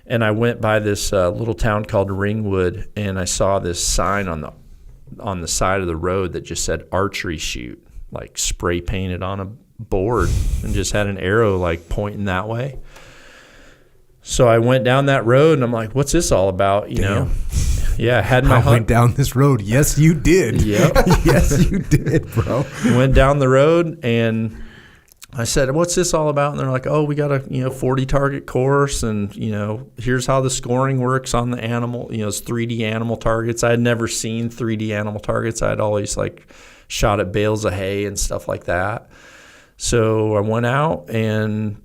And I went by this little town called Ringwood, and I saw this sign on the side of the road that just said archery shoot, like spray painted on a board, and just had an arrow like pointing that way. So I went down that road, and I'm like, what's this all about? You know? Yeah, I went down this road. Yes, you did. Yep. Yes, you did, bro. Went down the road, and I said, what's this all about? And they're like, oh, we got a 40 target course, and here's how the scoring works on the animal. It's 3D animal targets. I had never seen 3D animal targets. I'd always like shot at bales of hay and stuff like that. So I went out, and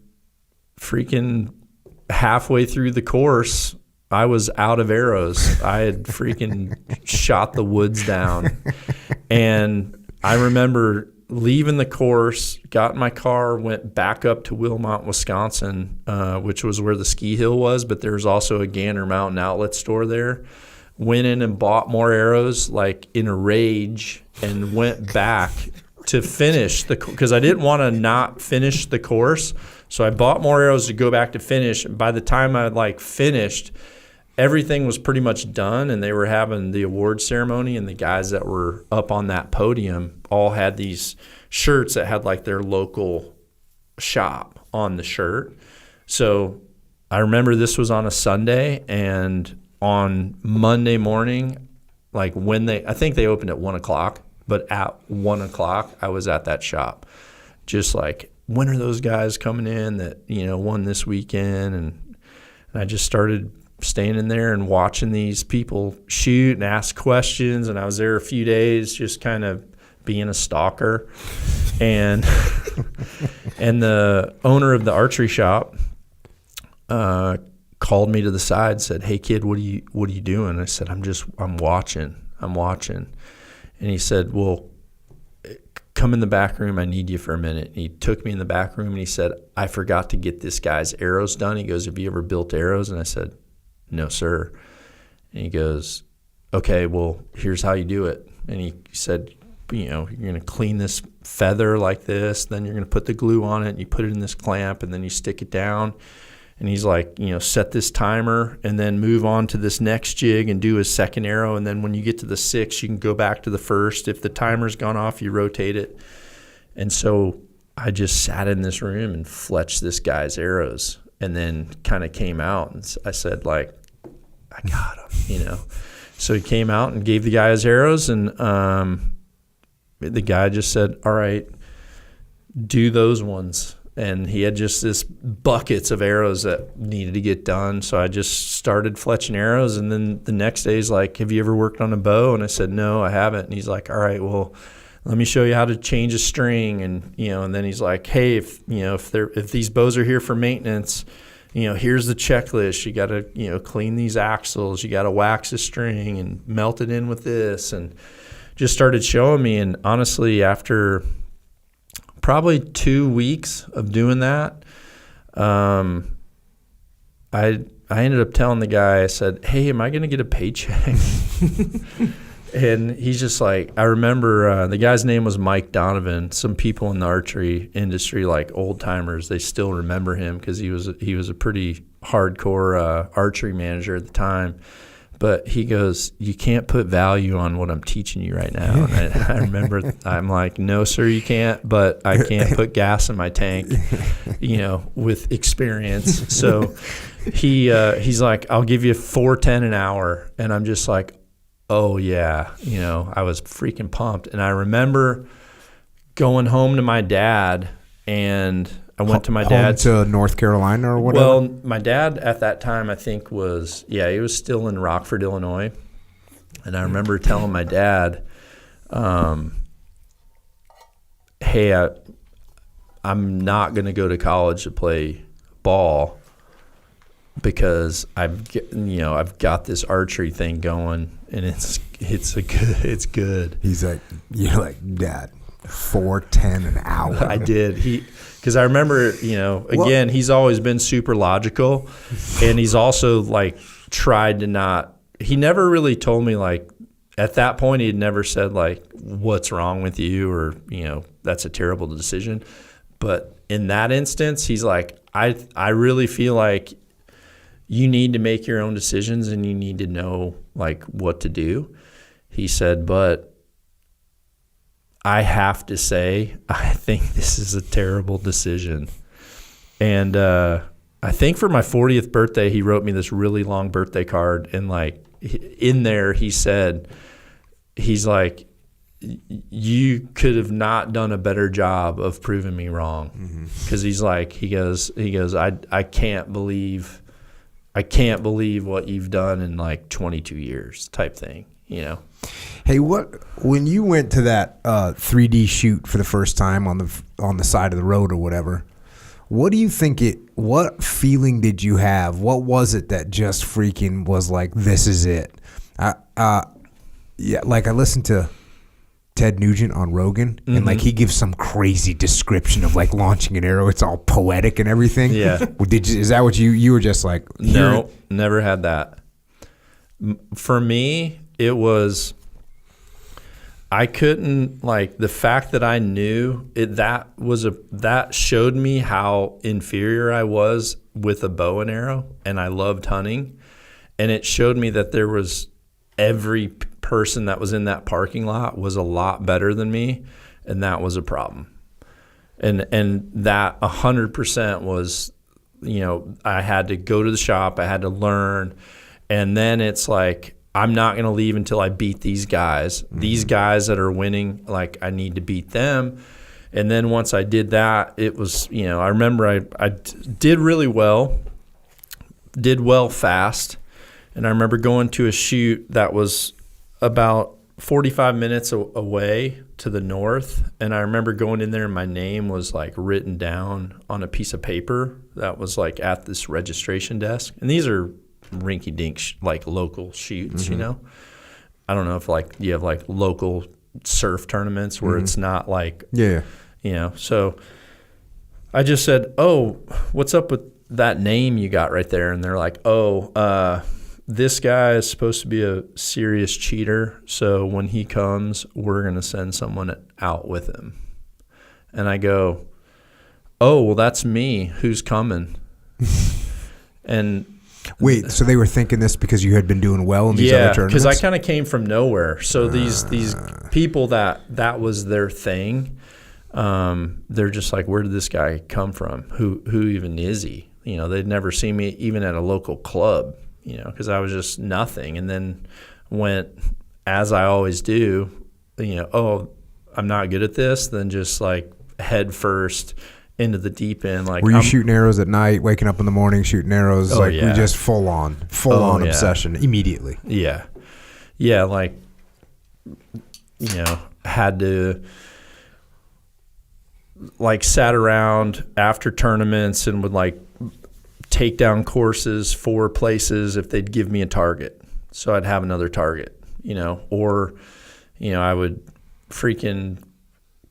freaking halfway through the course, I was out of arrows. I had freaking shot the woods down. And I remember leaving the course, got in my car, went back up to Wilmot, Wisconsin, which was where the ski hill was, but there was also a Gander Mountain outlet store there. Went in and bought more arrows, like in a rage, and went back to finish because I didn't want to not finish the course. So I bought more arrows to go back to finish. By the time I finished, everything was pretty much done, and they were having the award ceremony, and the guys that were up on that podium all had these shirts that had like their local shop on the shirt. So I remember this was on a Sunday, and on Monday morning, like I think they opened at 1:00, but at 1:00 I was at that shop, just like, when are those guys coming in that won this weekend? And I just started staying in there and watching these people shoot and ask questions. And I was there a few days, just kind of being a stalker. And and the owner of the archery shop called me to the side, said, "Hey kid, what are you doing?" I said, I'm watching. And he said, "Well, come in the back room. I need you for a minute." And he took me in the back room, and he said, "I forgot to get this guy's arrows done." He goes, "Have you ever built arrows?" And I said, "No, sir." And he goes, "Okay, well, here's how you do it." And he said, you're going to clean this feather like this, then you're going to put the glue on it, and you put it in this clamp, and then you stick it down. And he's like, set this timer, and then move on to this next jig and do his second arrow. And then when you get to the 6, you can go back to the first. If the timer's gone off, you rotate it. And so I just sat in this room and fletched this guy's arrows, and then kind of came out, and I said, like, I got him, So he came out and gave the guy his arrows, and the guy just said, "All right, do those ones." And he had just this buckets of arrows that needed to get done. So I just started fletching arrows. And then the next day he's like, "Have you ever worked on a bow?" And I said, "No, I haven't." And he's like, "All right, well, let me show you how to change a string." And, and then he's like, "Hey, if these bows are here for maintenance, here's the checklist. You got to, clean these axles. You got to wax a string and melt it in with this." And just started showing me. And honestly, after probably 2 weeks of doing that, I ended up telling the guy, I said, "Hey, am I going to get a paycheck?" And he's just like, I remember the guy's name was Mike Donovan. Some people in the archery industry, like old timers, they still remember him because he was a pretty hardcore archery manager at the time. But he goes, "You can't put value on what I'm teaching you right now." And I remember, I'm like, "No, sir, you can't, but I can't put gas in my tank, with experience." So he's like, "I'll give you $4.10 an hour." And I'm just like, oh yeah, I was freaking pumped. And I remember going home to my dad, and I went to my dad's to North Carolina or whatever. Well, my dad at that time, I think he was still in Rockford, Illinois. And I remember telling my dad, "Hey, I'm not going to go to college to play ball because I've got this archery thing going, and it's good." He's like, "You're like, Dad, $4.10 an hour." I did. Because I remember, again, he's always been super logical, and he's also like tried to not. He never really told me, like, at that point, he had never said like, "What's wrong with you?" or "That's a terrible decision." But in that instance, he's like, I really feel like you need to make your own decisions and you need to know like what to do. He said, but I have to say, I think this is a terrible decision. And I think for my 40th birthday, he wrote me this really long birthday card. And like in there, he said, he's like, you could have not done a better job of proving me wrong. Because he's like, he goes, I can't believe what you've done in like 22 years type thing, you know? Hey, when you went to that 3D shoot for the first time on the side of the road or whatever, what do you think what feeling did you have? What was it that just freaking was like, this is it? Yeah, like I listened to Ted Nugent on Rogan, and like he gives some crazy description of like launching an arrow. It's all poetic and everything. Yeah. Is that what you were just like? No, never had that. For me, it was, I couldn't, like, the fact that I knew it, that showed me how inferior I was with a bow and arrow, and I loved hunting. And it showed me that there was every person that was in that parking lot was a lot better than me, and that was a problem. And that 100% was, you know, I had to go to the shop, I had to learn, and then it's like, I'm not going to leave until I beat these guys. These guys that are winning, like, I need to beat them. And then once I did that, it was, you know, I remember I did really well, did well fast. And I remember going to a shoot that was about 45 minutes away to the north. And I remember going in there and my name was like written down on a piece of paper that was like at this registration desk. And these are rinky-dink like local shoots, you know. I don't know if like you have like local surf tournaments where it's not like, you know. So I just said, oh, what's up with that name you got right there? And they're like, oh, this guy is supposed to be a serious cheater, so when he comes, we're going to send someone out with him. And I go, oh, well, that's me. Who's coming? And wait, so they were thinking this because you had been doing well in these other tournaments? Yeah, because I kind of came from nowhere. So these people that was their thing, they're just like, where did this guy come from? Who even is he? You know, they'd never seen me even at a local club, you know, because I was just nothing. And then went, as I always do, you know, oh, I'm not good at this, then just like head first into the deep end. Like, were you shooting arrows at night, waking up in the morning, shooting arrows? We just full on obsession immediately. Yeah. Yeah. Like, you know, had to, like, sat around after tournaments and would like take down courses for places if they'd give me a target. So I'd have another target, you know, or, you know, I would freaking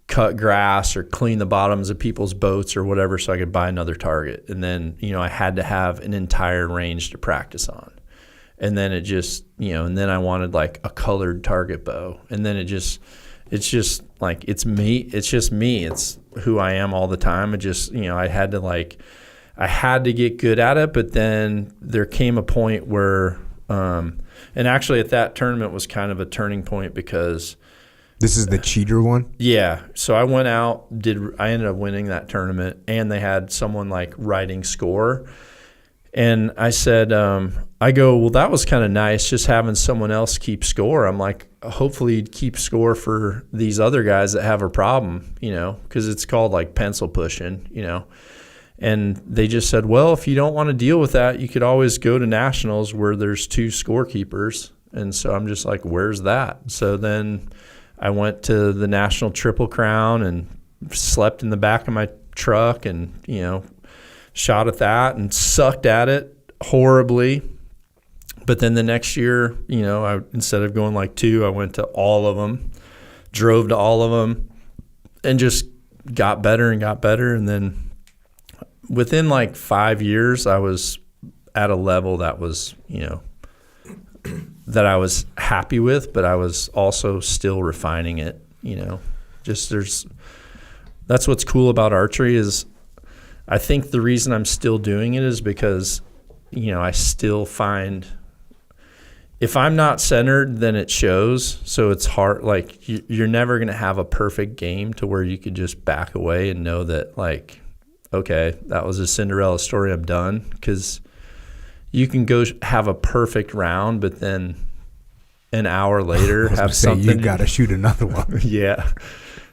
cut grass or clean the bottoms of people's boats or whatever so I could buy another target. And then, you know, I had to have an entire range to practice on. And then it just, you know, and then I wanted like a colored target bow. And then it's just like, it's me. It's just me. It's who I am all the time. It just, you know, I had to get good at it. But then there came a point where, and actually at that tournament was kind of a turning point because this is the cheater one? Yeah. So I went out, I ended up winning that tournament, and they had someone like writing score. And I said, I go, well, that was kind of nice just having someone else keep score. I'm like, hopefully you'd keep score for these other guys that have a problem, you know, because it's called like pencil pushing, you know. And they just said, well, if you don't want to deal with that, you could always go to nationals where there's 2 scorekeepers. And so I'm just like, where's that? So then I went to the National Triple Crown and slept in the back of my truck and, you know, shot at that and sucked at it horribly. But then the next year, you know, instead of going like 2, I went to all of them, drove to all of them, and just got better and got better. And then within like 5 years, I was at a level that was, you know, that I was happy with, but I was also still refining it, you know. Just that's what's cool about archery is I think the reason I'm still doing it is because I still find if I'm not centered, then it shows. So it's hard. Like you're never going to have a perfect game to where you could just back away and know that, like, okay, that was a Cinderella story. I'm done. Because you can go have a perfect round, but then an hour later have something. You got to shoot another one. Yeah.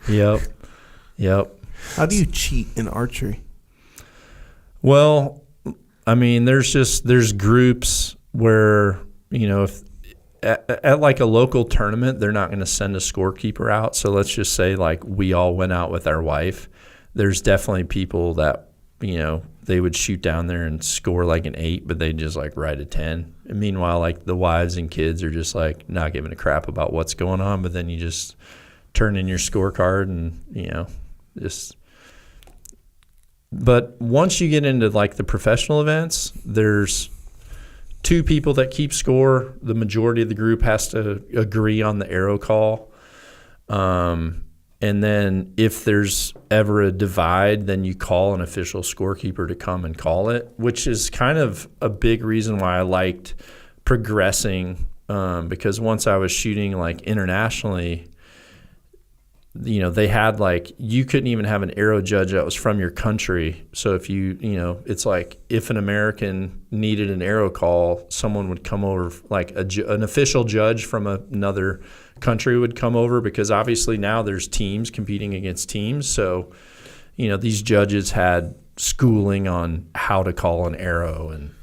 Yep. How do you cheat in archery? Well, I mean, there's groups where, if at like a local tournament, they're not going to send a scorekeeper out. So let's just say like we all went out with our wife. There's definitely people that, they would shoot down there and score like an 8, but they just like write a 10. And meanwhile, like the wives and kids are just like not giving a crap about what's going on. But then you just turn in your scorecard and, just. But once you get into like the professional events, there's 2 people that keep score. The majority of the group has to agree on the arrow call. And then if there's ever a divide, then you call an official scorekeeper to come and call it, which is kind of a big reason why I liked progressing, because once I was shooting like internationally, they had like, you couldn't even have an arrow judge that was from your country. So if it's like if an American needed an arrow call, someone would come over, like an official judge from another country would come over, because obviously now there's teams competing against teams. So, these judges had schooling on how to call an arrow and,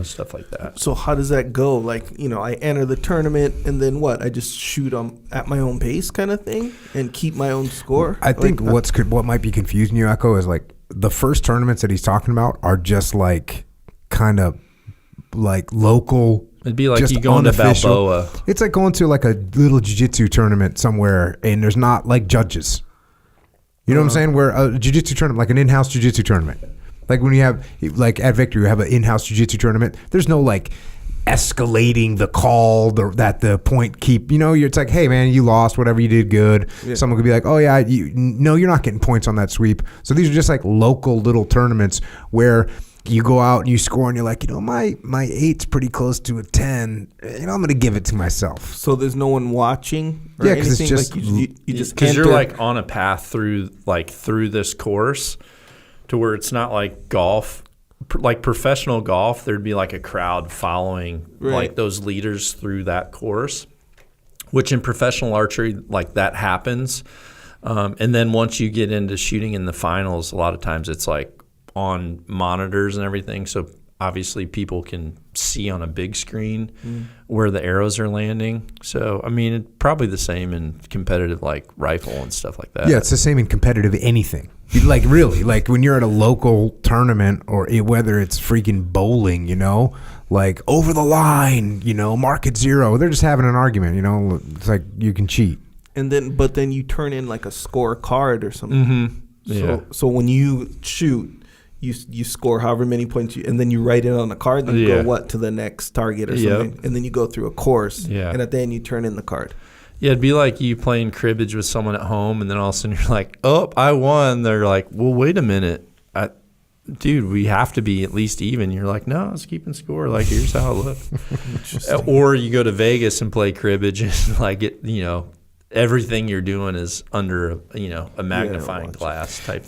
stuff like that. So how does that go? Like, I enter the tournament and then what? I just shoot at my own pace kind of thing and keep my own score? I think what might be confusing you, Echo, is like the first tournaments that he's talking about are just like kind of like local. It'd be like just you going unofficial. to Balboa. It's like going to like a little jiu-jitsu tournament somewhere and there's not like judges. You know what I'm saying? Where a jiu-jitsu tournament, like an in-house jiu-jitsu tournament. Like when you have, like at Victor, you have an in-house jiu-jitsu tournament. There's no like escalating the call that the point keep. It's like, hey man, you lost, whatever, you did good. Yeah. Someone could be like, oh yeah, no, you're not getting points on that sweep. So these are just like local little tournaments where you go out and you score and you're like, my 8's pretty close to a 10. I'm going to give it to myself. So there's no one watching or anything? Because it's just, like you just because you're like on a path through this course to where it's not like golf, like professional golf. There'd be like a crowd following like those leaders through that course, which in professional archery, like that happens. And then once you get into shooting in the finals, a lot of times it's like on monitors and everything, so obviously people can see on a big screen where the arrows are landing. So I mean, it's probably the same in competitive like rifle and stuff like that. Yeah, it's the same in competitive anything. Like really, like when you're at a local tournament or whether it's freaking bowling, like over the line, mark at 0. They're just having an argument, It's like you can cheat. And then you turn in like a score card or something. Mm-hmm. Yeah. So when you shoot, you score however many points, and then you write it on a card, then you go to the next target or something, and then you go through a course, and at the end you turn in the card. Yeah, it'd be like you playing cribbage with someone at home, and then all of a sudden you're like, oh, I won. They're like, well, wait a minute. Dude, we have to be at least even. You're like, no, I was keeping score. Like, here's how it looks. Or you go to Vegas and play cribbage, and like everything you're doing is under a magnifying glass type